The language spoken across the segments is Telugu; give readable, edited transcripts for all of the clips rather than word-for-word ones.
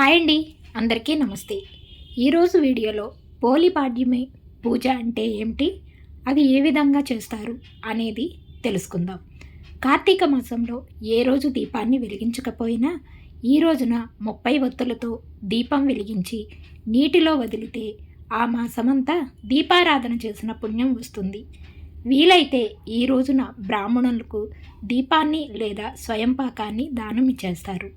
హాయ్ అండి, అందరికీ నమస్తే. ఈరోజు వీడియోలో పోలిపాడ్యమి పూజ అంటే ఏమిటి, అది ఏ విధంగా చేస్తారు అనేది తెలుసుకుందాం. కార్తీక మాసంలో ఏ రోజు దీపాన్ని వెలిగించకపోయినా ఈ రోజున 30 ఒత్తులతో దీపం వెలిగించి నీటిలో వదిలితే ఆ మాసమంతా దీపారాధన చేసిన పుణ్యం వస్తుంది. వీలైతే ఈ రోజున బ్రాహ్మణులకు దీపాన్ని లేదా స్వయంపాకాన్ని దానం ఇచ్చేస్తారు.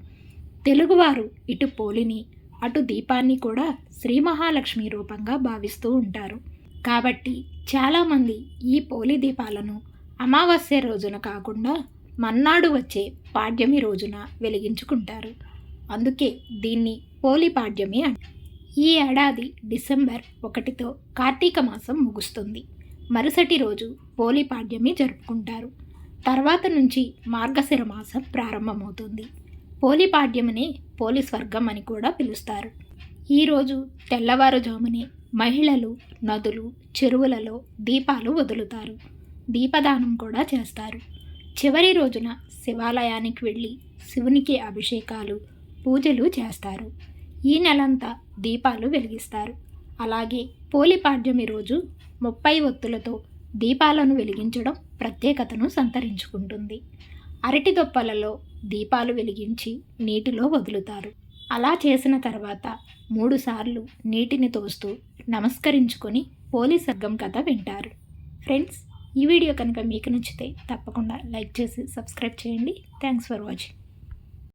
తెలుగువారు ఇటు పోలిని అటు దీపాన్ని కూడా శ్రీ మహాలక్ష్మి రూపంగా భావిస్తూ ఉంటారు. కాబట్టి చాలామంది ఈ పోలి దీపాలను అమావాస్య రోజున కాకుండా మన్నాడు వచ్చే పాడ్యమి రోజున వెలిగించుకుంటారు. అందుకే దీన్ని పోలి పాడ్యమి అంటారు. ఈ ఏడాది డిసెంబర్ 1తో కార్తీక మాసం ముగుస్తుంది. మరుసటి రోజు పోలి పాడ్యమి జరుపుకుంటారు. తర్వాత నుంచి మార్గశిర మాసం ప్రారంభమవుతుంది. పోలిపాడ్యమని పోలి స్వర్గం అని కూడా పిలుస్తారు. ఈరోజు తెల్లవారుజామునే మహిళలు నదులు చెరువులలో దీపాలు వదులుతారు. దీపదానం కూడా చేస్తారు. చివరి రోజున శివాలయానికి వెళ్ళి శివునికి అభిషేకాలు పూజలు చేస్తారు. ఈ నెలంతా దీపాలు వెలిగిస్తారు. అలాగే పోలిపాడ్యమి రోజు 30 ఒత్తులతో దీపాలను వెలిగించడం ప్రత్యేకతను సంతరించుకుంటుంది. అరటి దొప్పలలో దీపాలు వెలిగించి నీటిలో వదులుతారు. అలా చేసిన తర్వాత 3 సార్లు నీటిని తోస్తూ నమస్కరించుకొని పోలి సర్గం కథ వింటారు. ఫ్రెండ్స్, ఈ వీడియో కనుక మీకు నచ్చితే తప్పకుండా లైక్ చేసి సబ్స్క్రైబ్ చేయండి. Thanks for watching.